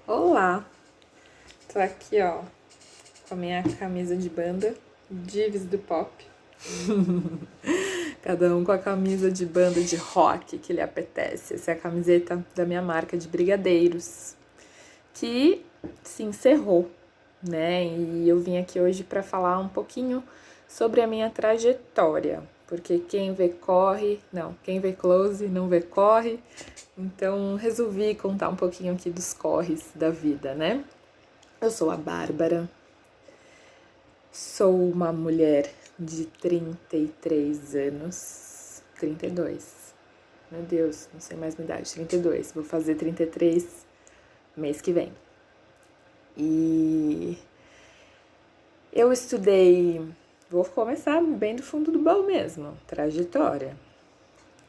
Olá, tô aqui com a minha camisa de banda, Divs do Pop. Cada um com a camisa de banda de rock que lhe apetece. Essa é a camiseta da minha marca de brigadeiros, que se encerrou, né? E eu vim aqui hoje para falar um pouquinho sobre a minha trajetória, porque quem vê corre, não, quem vê close não vê corre. Então resolvi contar um pouquinho aqui dos corres da vida, né? Eu sou a Bárbara, sou uma mulher de 33 anos, 32. Meu Deus, não sei mais minha idade, 32. Vou fazer 33 mês que vem. E eu estudei, vou começar bem do fundo do baú mesmo, trajetória.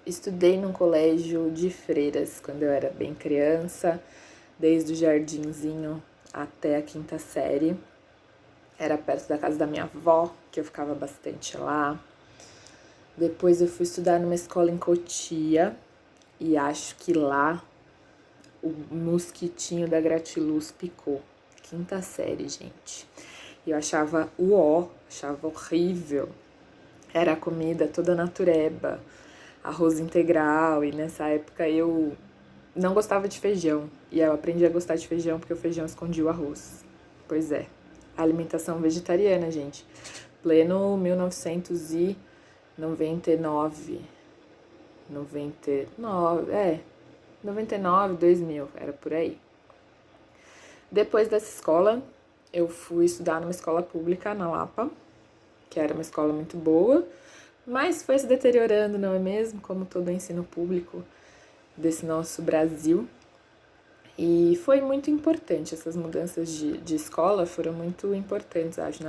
Estudei num colégio de freiras quando eu era bem criança, desde o jardinzinho até a quinta série. Era perto da casa da minha avó, que eu ficava bastante lá. Depois eu fui estudar numa escola em Cotia e acho que lá o mosquitinho da Gratiluz picou. Quinta série, gente. E eu achava achava horrível. Era a comida toda natureba, arroz integral, e nessa época eu não gostava de feijão. E eu aprendi a gostar de feijão porque o feijão escondia o arroz. Pois é, alimentação vegetariana, gente. Pleno 1999. 99, 2000, era por aí. Depois dessa escola, eu fui estudar numa escola pública na Lapa, que era uma escola muito boa, mas foi se deteriorando, não é mesmo? Como todo o ensino público desse nosso Brasil. E foi muito importante, essas mudanças de escola foram muito importantes, acho,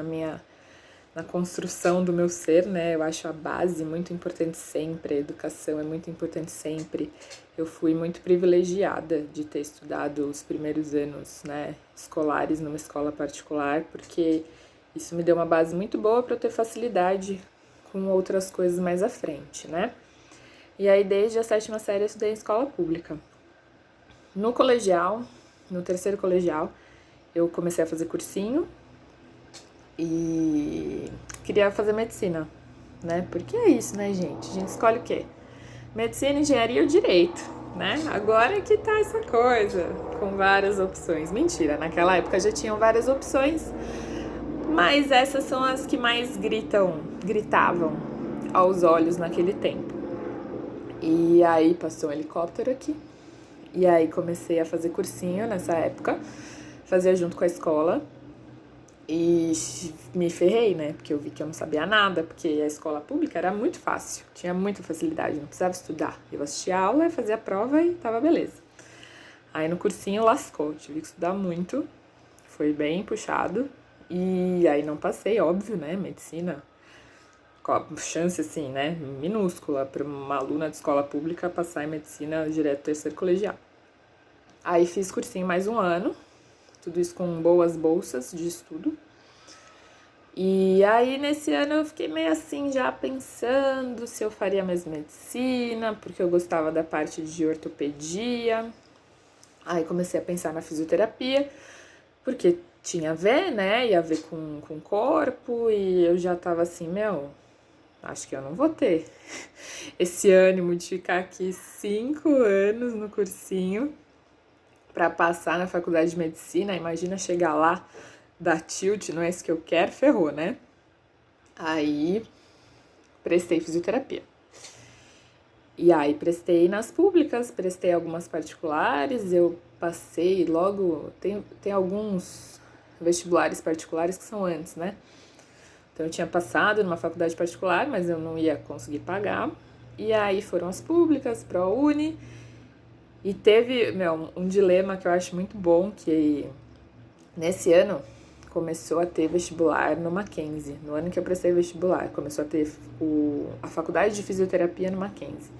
na construção do meu ser, né? Eu acho a base muito importante sempre, a educação é muito importante sempre. Eu fui muito privilegiada de ter estudado os primeiros anos, né, escolares numa escola particular, porque isso me deu uma base muito boa para eu ter facilidade com outras coisas mais à frente, né? E aí, desde a sétima série, eu estudei em escola pública. No colegial, no terceiro colegial, eu comecei a fazer cursinho e queria fazer medicina, né? Porque é isso, né, gente? A gente escolhe o quê? Medicina, engenharia ou direito, né? Agora é que tá essa coisa, com várias opções. Mentira, naquela época já tinham várias opções, mas essas são as que mais gritavam aos olhos naquele tempo. E aí passou um helicóptero aqui. E aí comecei a fazer cursinho nessa época, fazia junto com a escola e me ferrei, né? Porque eu vi que eu não sabia nada, porque a escola pública era muito fácil, tinha muita facilidade, não precisava estudar. Eu assistia a aula, fazia a prova e tava beleza. Aí no cursinho lascou, tive que estudar muito, foi bem puxado e aí não passei, óbvio, né? Medicina, chance assim, né? Minúscula para uma aluna de escola pública passar em medicina direto do terceiro colegial. Aí fiz cursinho mais um ano, tudo isso com boas bolsas de estudo. E aí nesse ano eu fiquei meio assim já pensando se eu faria mesmo medicina, porque eu gostava da parte de ortopedia. Aí comecei a pensar na fisioterapia, porque tinha a ver, né? Ia a ver com o corpo, e eu já tava assim, acho que eu não vou ter esse ânimo de ficar aqui 5 anos no cursinho para passar na faculdade de medicina. Imagina chegar lá, dar tilt, não é isso que eu quero, ferrou, né? Aí prestei fisioterapia. E aí prestei nas públicas, prestei algumas particulares, eu passei logo, tem alguns vestibulares particulares que são antes, né? Então eu tinha passado numa faculdade particular, mas eu não ia conseguir pagar. E aí foram as públicas, ProUni. E teve, um dilema que eu acho muito bom, que nesse ano começou a ter vestibular no Mackenzie. No ano que eu prestei vestibular, começou a ter a faculdade de fisioterapia no Mackenzie.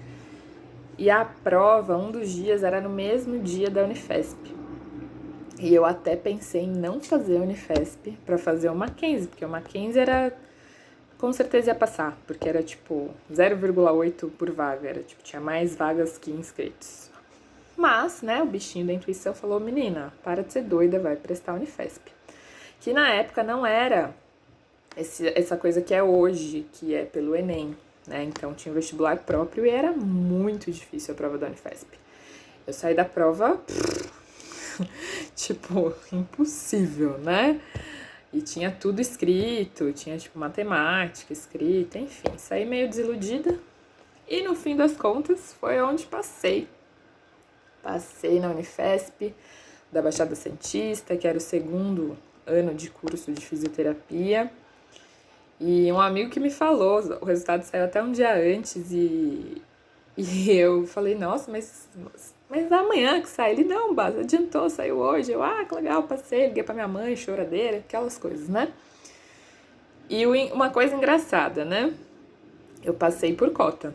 E a prova, um dos dias, era no mesmo dia da Unifesp. E eu até pensei em não fazer a Unifesp para fazer o Mackenzie, porque o Mackenzie era, com certeza ia passar, porque era tipo 0,8 por vaga, era tipo, tinha mais vagas que inscritos. Mas, né, o bichinho da intuição falou, menina, para de ser doida, vai prestar Unifesp. Que na época não era essa coisa que é hoje, que é pelo Enem, né? Então tinha o vestibular próprio e era muito difícil a prova da Unifesp. Eu saí da prova, tipo, impossível, né? E tinha tudo escrito, tinha tipo matemática escrita, enfim, saí meio desiludida. E no fim das contas foi onde passei. Passei na Unifesp, da Baixada Santista, que era o segundo ano de curso de fisioterapia. E um amigo que me falou, o resultado saiu até um dia antes e eu falei, nossa, mas amanhã que sai? Ele, não, Bas, adiantou, saiu hoje. Eu, que legal, passei, liguei pra minha mãe, choradeira, aquelas coisas, né? E uma coisa engraçada, né? Eu passei por cota,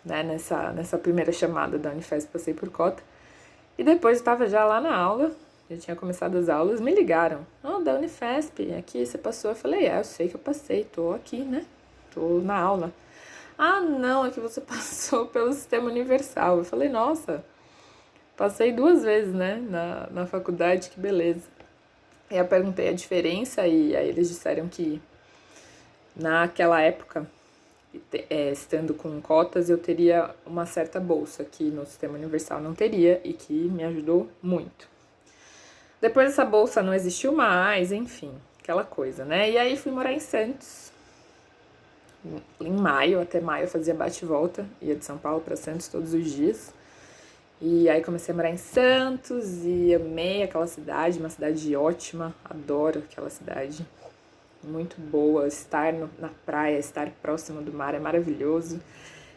né? Nessa primeira chamada da Unifesp, passei por cota. E depois eu tava já lá na aula, já tinha começado as aulas, me ligaram. Da Unifesp, aqui você passou? Eu falei, eu sei que eu passei, tô aqui, né? Tô na aula. Não, é que você passou pelo Sistema Universal. Eu falei, nossa, passei 2 vezes, né, na faculdade, que beleza. E eu perguntei a diferença e aí eles disseram que naquela época, estando com cotas, eu teria uma certa bolsa que no Sistema Universal não teria e que me ajudou muito. Depois essa bolsa não existiu mais, enfim, aquela coisa, né? E aí fui morar em Santos. Em maio, até maio eu fazia bate e volta, ia de São Paulo para Santos todos os dias. E aí comecei a morar em Santos e amei aquela cidade, uma cidade ótima, adoro aquela cidade. Muito boa, estar na praia, estar próximo do mar é maravilhoso.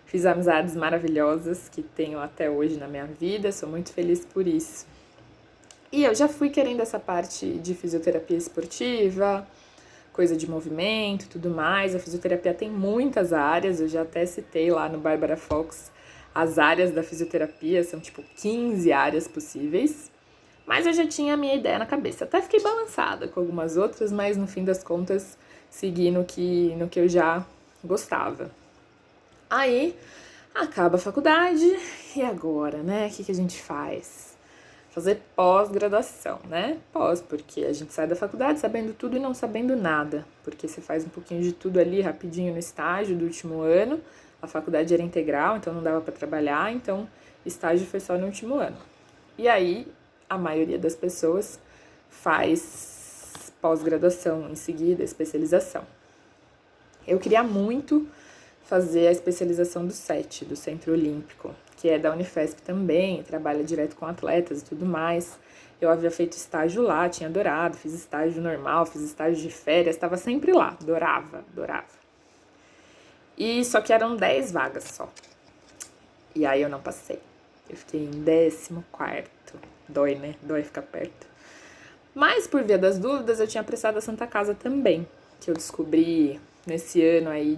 Fiz amizades maravilhosas que tenho até hoje na minha vida, sou muito feliz por isso. E eu já fui querendo essa parte de fisioterapia esportiva, coisa de movimento, tudo mais. A fisioterapia tem muitas áreas, eu já até citei lá no Barbara Fox as áreas da fisioterapia, são tipo 15 áreas possíveis. Mas eu já tinha a minha ideia na cabeça. Até fiquei balançada com algumas outras, mas no fim das contas segui no que eu já gostava. Aí acaba a faculdade e agora, né? O que a gente faz? Fazer pós-graduação, né? Porque a gente sai da faculdade sabendo tudo e não sabendo nada. Porque você faz um pouquinho de tudo ali rapidinho no estágio do último ano. A faculdade era integral, então não dava para trabalhar, então estágio foi só no último ano. E aí, a maioria das pessoas faz pós-graduação em seguida, especialização. Eu queria muito fazer a especialização do CET, do Centro Olímpico, que é da Unifesp também, trabalha direto com atletas e tudo mais. Eu havia feito estágio lá, tinha adorado, fiz estágio normal, fiz estágio de férias, estava sempre lá, adorava. E só que eram 10 vagas só. E aí eu não passei. Eu fiquei em 14º. Dói, né? Dói ficar perto. Mas, por via das dúvidas, eu tinha prestado a Santa Casa também. Que eu descobri nesse ano aí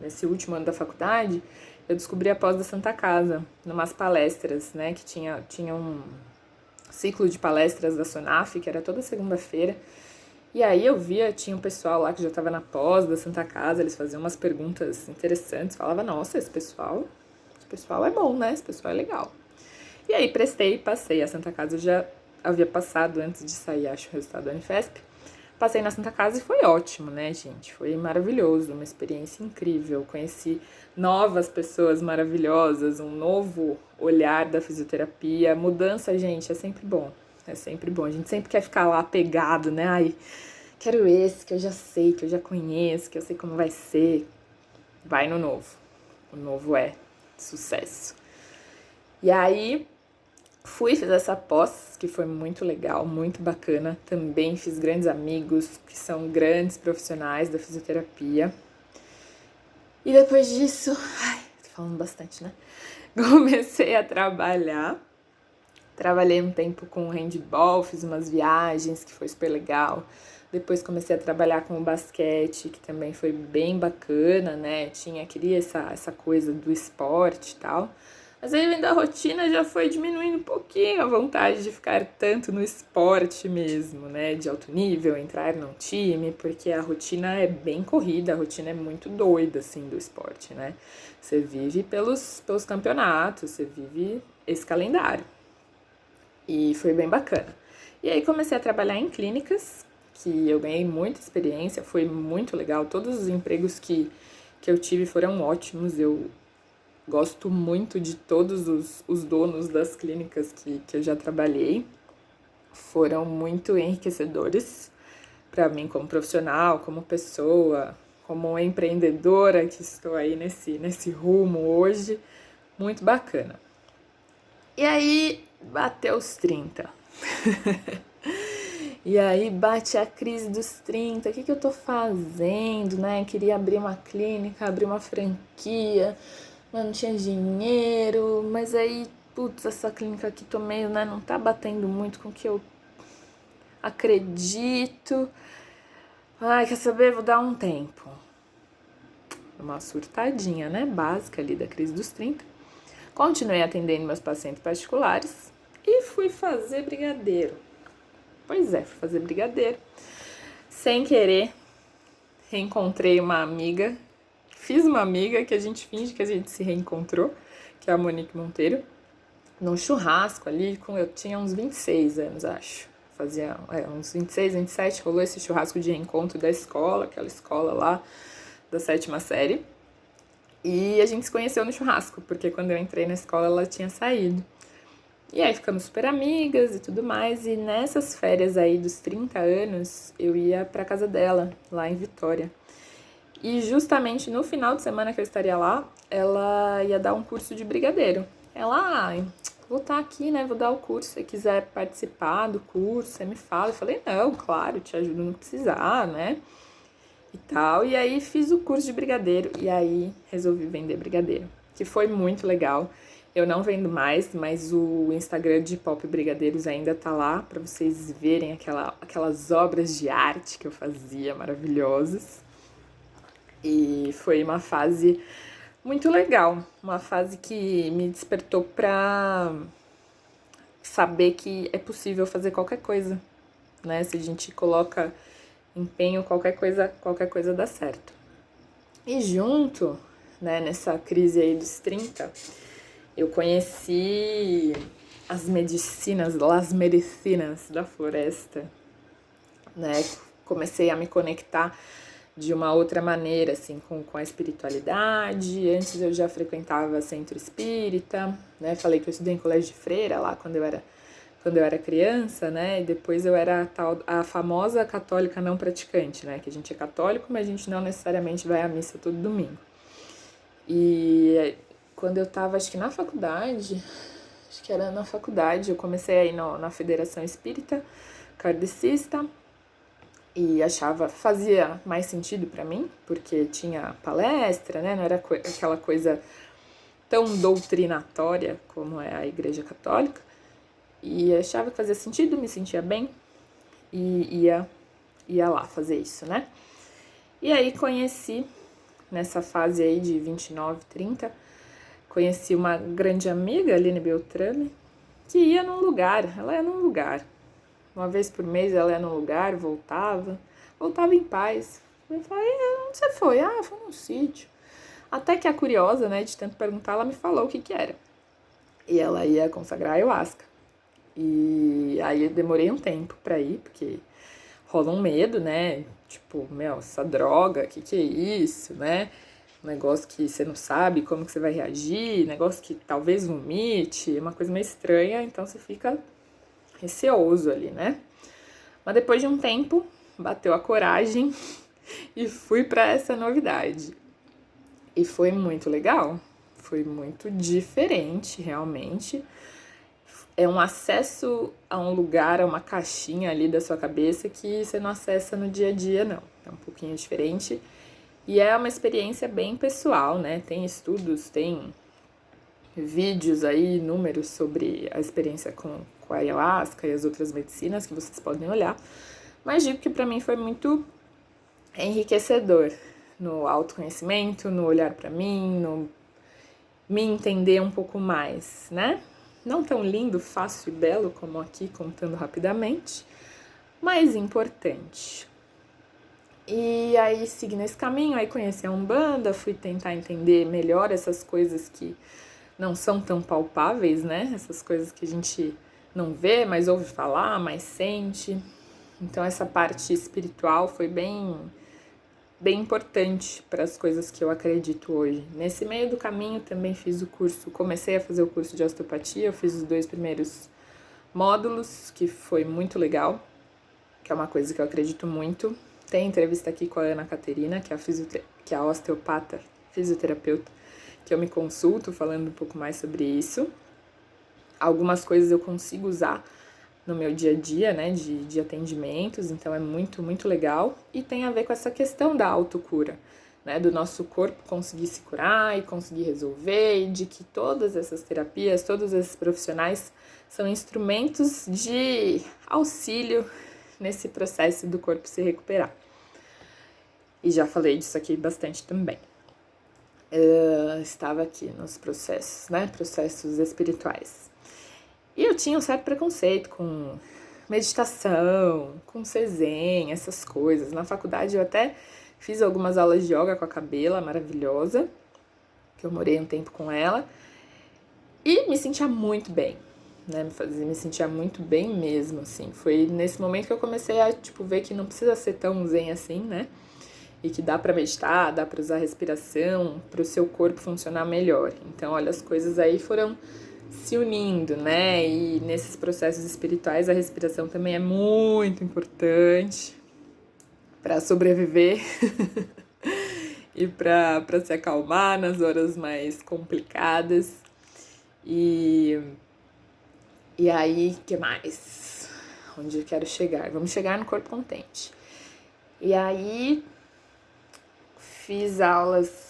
nesse último ano da faculdade, eu descobri a pós da Santa Casa, numas palestras, né? Que tinha um ciclo de palestras da SONAF, que era toda segunda-feira. E aí eu via, tinha um pessoal lá que já estava na pós da Santa Casa, eles faziam umas perguntas interessantes, falava, nossa, esse pessoal é bom, né? Esse pessoal é legal. E aí prestei, passei. A Santa Casa eu já havia passado antes de sair, acho, o resultado da Unifesp. Passei na Santa Casa e foi ótimo, né, gente? Foi maravilhoso, uma experiência incrível. Conheci novas pessoas maravilhosas, um novo olhar da fisioterapia. Mudança, gente, é sempre bom. É sempre bom. A gente sempre quer ficar lá pegado, né? Ai, quero esse que eu já sei, que eu já conheço, que eu sei como vai ser. Vai no novo. O novo é sucesso. E aí, fiz essa pós, que foi muito legal, muito bacana. Também fiz grandes amigos, que são grandes profissionais da fisioterapia. E depois disso, tô falando bastante, né? Comecei a trabalhar. Trabalhei um tempo com handball, fiz umas viagens, que foi super legal. Depois comecei a trabalhar com o basquete, que também foi bem bacana, né? Queria essa coisa do esporte e tal. Mas aí, vendo a rotina, já foi diminuindo um pouquinho a vontade de ficar tanto no esporte mesmo, né? De alto nível, entrar num time, porque a rotina é bem corrida, a rotina é muito doida, assim, do esporte, né? Você vive pelos campeonatos, você vive esse calendário. E foi bem bacana. E aí comecei a trabalhar em clínicas, que eu ganhei muita experiência, foi muito legal. Todos os empregos que eu tive foram ótimos. Eu gosto muito de todos os donos das clínicas que eu já trabalhei. Foram muito enriquecedores para mim como profissional, como pessoa, como empreendedora que estou aí nesse rumo hoje. Muito bacana. E aí bateu os 30. E aí bate a crise dos 30, o que eu tô fazendo, né? Queria abrir uma clínica, abrir uma franquia, mas não tinha dinheiro, mas aí, putz, essa clínica aqui tô meio, né, não tá batendo muito com o que eu acredito. Ai, quer saber? Vou dar um tempo. Uma surtadinha, né, básica ali da crise dos 30. Continuei atendendo meus pacientes particulares e fui fazer brigadeiro. Pois é, fui fazer brigadeiro. Sem querer, reencontrei uma amiga. Fiz uma amiga que a gente finge que a gente se reencontrou, que é a Monique Monteiro, num churrasco ali, eu tinha uns 26 anos, acho. Fazia uns 26, 27, rolou esse churrasco de reencontro da escola, aquela escola lá da 7ª série. E a gente se conheceu no churrasco, porque quando eu entrei na escola ela tinha saído. E aí ficamos super amigas e tudo mais, e nessas férias aí dos 30 anos, eu ia pra casa dela, lá em Vitória. E justamente no final de semana que eu estaria lá, ela ia dar um curso de brigadeiro. Ela, vou estar aqui, né, vou dar o curso, se você quiser participar do curso, você me fala. Eu falei, não, claro, te ajudo no que precisar, né, e tal. E aí fiz o curso de brigadeiro, e aí resolvi vender brigadeiro, que foi muito legal. Eu não vendo mais, mas o Instagram de Pop Brigadeiros ainda tá lá para vocês verem aquelas obras de arte que eu fazia, maravilhosas. E foi uma fase muito legal, uma fase que me despertou para saber que é possível fazer qualquer coisa, né? Se a gente coloca empenho, qualquer coisa dá certo. E junto, né, nessa crise aí dos 30, eu conheci as medicinas da floresta, né? Comecei a me conectar de uma outra maneira, assim, com a espiritualidade. Antes eu já frequentava centro espírita, né? Falei que eu estudei em colégio de freira lá quando eu era criança, né? E depois eu era a famosa católica não praticante, né? Que a gente é católico, mas a gente não necessariamente vai à missa todo domingo. E quando eu tava, acho que era na faculdade, eu comecei a ir na Federação Espírita Kardecista e fazia mais sentido pra mim, porque tinha palestra, né, não era aquela coisa tão doutrinatória como é a Igreja Católica, e achava que fazia sentido, me sentia bem, e ia lá fazer isso, né. E aí conheci, nessa fase aí de 29, 30, conheci uma grande amiga, Aline Beltrame, que ia num lugar, ela ia num lugar. Uma vez por mês ela ia num lugar, voltava em paz. Eu falei, onde você foi? Ah, foi num sítio. Até que a curiosa, né, de tanto perguntar, ela me falou o que era. E ela ia consagrar ayahuasca. E aí eu demorei um tempo pra ir, porque rola um medo, né? Tipo, essa droga, que é isso, né? Um negócio que você não sabe como que você vai reagir, negócio que talvez vomite, uma coisa meio estranha, então você fica receoso ali, né? Mas depois de um tempo, bateu a coragem e fui para essa novidade. E foi muito legal, foi muito diferente, realmente. É um acesso a um lugar, a uma caixinha ali da sua cabeça que você não acessa no dia a dia, não. É um pouquinho diferente. E é uma experiência bem pessoal, né? Tem estudos, tem vídeos aí, números sobre a experiência com a ayahuasca e as outras medicinas que vocês podem olhar. Mas digo que para mim foi muito enriquecedor no autoconhecimento, no olhar para mim, no me entender um pouco mais, né? Não tão lindo, fácil e belo como aqui contando rapidamente, mas importante. E aí segui nesse caminho, aí conheci a Umbanda, fui tentar entender melhor essas coisas que não são tão palpáveis, né? Essas coisas que a gente não vê, mas ouve falar, mas sente. Então essa parte espiritual foi bem importante para as coisas que eu acredito hoje. Nesse meio do caminho também comecei a fazer o curso de osteopatia, eu fiz os 2 primeiros módulos, que foi muito legal, que é uma coisa que eu acredito muito. Tem entrevista aqui com a Ana Caterina, que é a osteopata, fisioterapeuta, que eu me consulto falando um pouco mais sobre isso. Algumas coisas eu consigo usar no meu dia a dia, né, de atendimentos, então é muito, muito legal. E tem a ver com essa questão da autocura, né, do nosso corpo conseguir se curar e conseguir resolver, e de que todas essas terapias, todos esses profissionais são instrumentos de auxílio nesse processo do corpo se recuperar. E já falei disso aqui bastante também. Estava aqui nos processos, né, processos espirituais. E eu tinha um certo preconceito com meditação, com Zazen, essas coisas. Na faculdade eu até fiz algumas aulas de yoga com a Cabela, maravilhosa, que eu morei um tempo com ela, e me sentia muito bem, né? Me sentia muito bem mesmo, assim. Foi nesse momento que eu comecei a, ver que não precisa ser tão zen assim, né? E que dá pra meditar, dá pra usar a respiração, pro seu corpo funcionar melhor. Então, olha, as coisas aí foram se unindo, né? E nesses processos espirituais a respiração também é muito importante para sobreviver e para se acalmar nas horas mais complicadas. E aí, que mais? Onde eu quero chegar? Vamos chegar no corpo contente. E aí fiz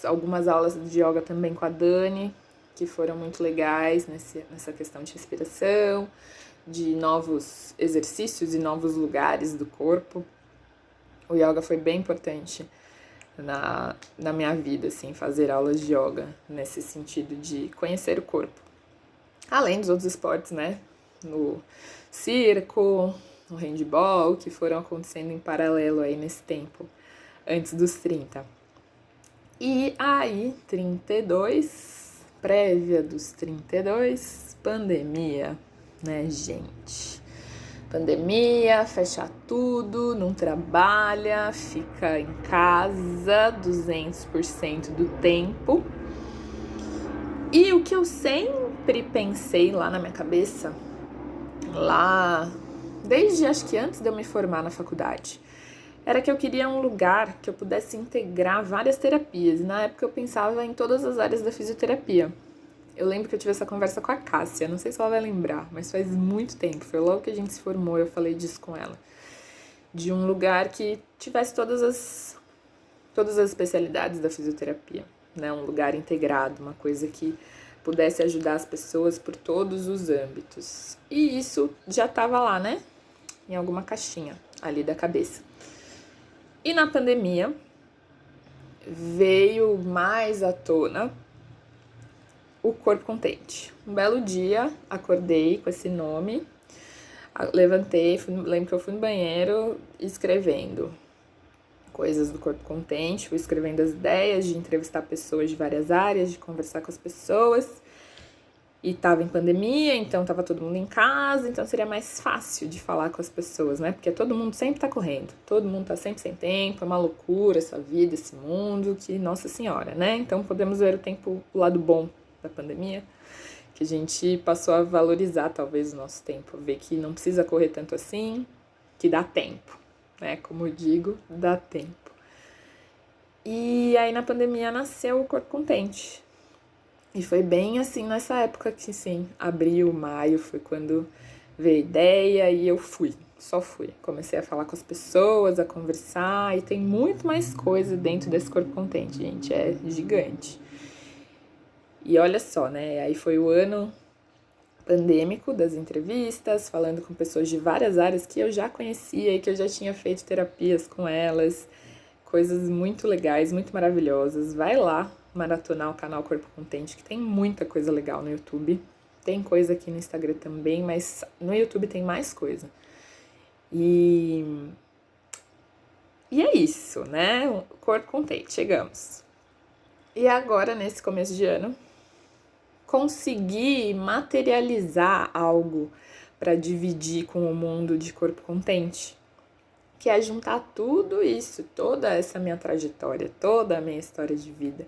algumas aulas de yoga também com a Dani, que foram muito legais nessa questão de respiração, de novos exercícios e novos lugares do corpo. O yoga foi bem importante na minha vida, assim, fazer aulas de yoga, nesse sentido de conhecer o corpo. Além dos outros esportes, né? No circo, no handball, que foram acontecendo em paralelo aí nesse tempo, antes dos 30. E aí, 32... prévia dos 32, pandemia, né, gente? Pandemia, fecha tudo, não trabalha, fica em casa 200% do tempo. E o que eu sempre pensei lá na minha cabeça, desde acho que antes de eu me formar na faculdade, era que eu queria um lugar que eu pudesse integrar várias terapias. E na época eu pensava em todas as áreas da fisioterapia. Eu lembro que eu tive essa conversa com a Cássia, não sei se ela vai lembrar, mas faz muito tempo. Foi logo que a gente se formou, eu falei disso com ela. De um lugar que tivesse todas as especialidades da fisioterapia, né? Um lugar integrado, uma coisa que pudesse ajudar as pessoas por todos os âmbitos. E isso já estava lá, né? Em alguma caixinha ali da cabeça. E na pandemia veio mais à tona o corpo contente. Um belo dia, acordei com esse nome, levantei, lembro que eu fui no banheiro escrevendo coisas do corpo contente, fui escrevendo as ideias de entrevistar pessoas de várias áreas, de conversar com as pessoas. E tava em pandemia, então tava todo mundo em casa, então seria mais fácil de falar com as pessoas, né? Porque todo mundo sempre tá correndo, todo mundo tá sempre sem tempo, é uma loucura essa vida, esse mundo, que Nossa Senhora, né? Então podemos ver o lado bom da pandemia, que a gente passou a valorizar talvez o nosso tempo, ver que não precisa correr tanto assim, que dá tempo, né? Como eu digo, dá tempo. E aí na pandemia nasceu o Corpo Contente. E foi bem assim nessa época que, sim, abril, maio, foi quando veio a ideia e eu só fui. Comecei a falar com as pessoas, a conversar, e tem muito mais coisa dentro desse Corpo Contente, gente, é gigante. E olha só, né, aí foi o ano pandêmico das entrevistas, falando com pessoas de várias áreas que eu já conhecia e que eu já tinha feito terapias com elas, coisas muito legais, muito maravilhosas. Vai lá maratonar o canal Corpo Contente, que tem muita coisa legal no YouTube. Tem coisa aqui no Instagram também, mas no YouTube tem mais coisa. E é isso, né? Corpo Contente, chegamos. E agora, nesse começo de ano, consegui materializar algo para dividir com o mundo de corpo contente, que é juntar tudo isso, toda essa minha trajetória, toda a minha história de vida,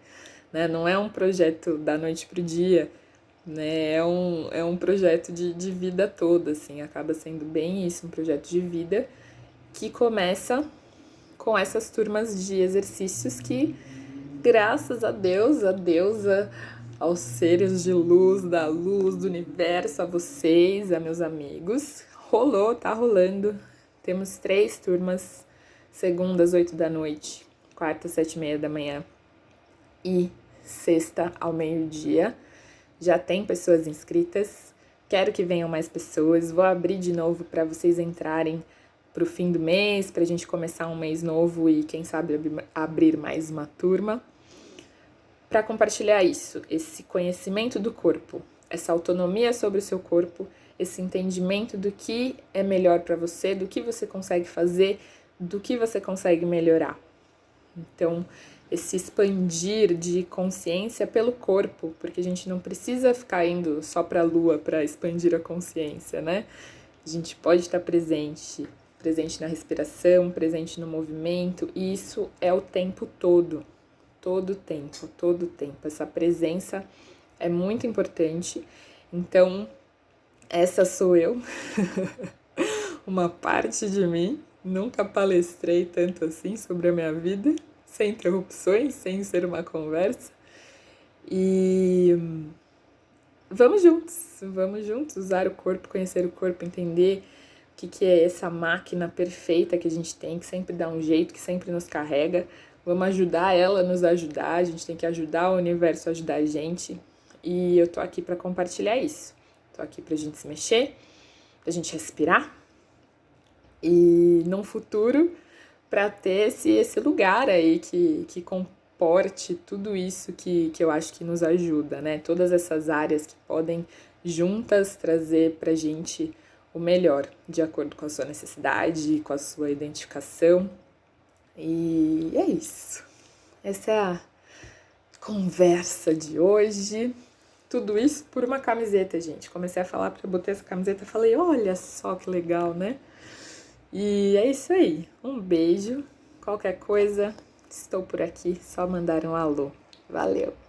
né? Não é um projeto da noite pro dia, né? É um projeto de vida toda, assim, acaba sendo bem isso, um projeto de vida que começa com essas turmas de exercícios que, graças a Deus, a deusa, aos seres de luz, da luz, do universo, a vocês, a meus amigos, rolou, tá rolando. Temos 3 turmas, segunda às 8 da noite, quarta às 7h30 da manhã e sexta ao meio-dia. Já tem pessoas inscritas, quero que venham mais pessoas, vou abrir de novo para vocês entrarem pro fim do mês, pra gente começar um mês novo e quem sabe abrir mais uma turma, para compartilhar isso, esse conhecimento do corpo, essa autonomia sobre o seu corpo, esse entendimento do que é melhor para você, do que você consegue fazer, do que você consegue melhorar. Então, esse expandir de consciência pelo corpo, porque a gente não precisa ficar indo só para a lua para expandir a consciência, né? A gente pode estar presente na respiração, presente no movimento, e isso é o tempo todo, todo o tempo. Essa presença é muito importante. Então, essa sou eu, uma parte de mim. Nunca palestrei tanto assim sobre a minha vida, sem interrupções, sem ser uma conversa. E vamos juntos usar o corpo, conhecer o corpo, entender o que é essa máquina perfeita que a gente tem, que sempre dá um jeito, que sempre nos carrega. Vamos ajudar ela a nos ajudar, a gente tem que ajudar o universo a ajudar a gente. E eu tô aqui para compartilhar isso. Tô aqui pra gente se mexer, pra gente respirar. E num futuro, para ter esse lugar aí que comporte tudo isso que eu acho que nos ajuda, né? Todas essas áreas que podem juntas trazer pra gente o melhor, de acordo com a sua necessidade, com a sua identificação. E é isso. Essa é a conversa de hoje. Tudo isso por uma camiseta, gente. Comecei a falar porque eu botei essa camiseta e falei, olha só que legal, né? E é isso aí. Um beijo. Qualquer coisa, estou por aqui. Só mandar um alô. Valeu!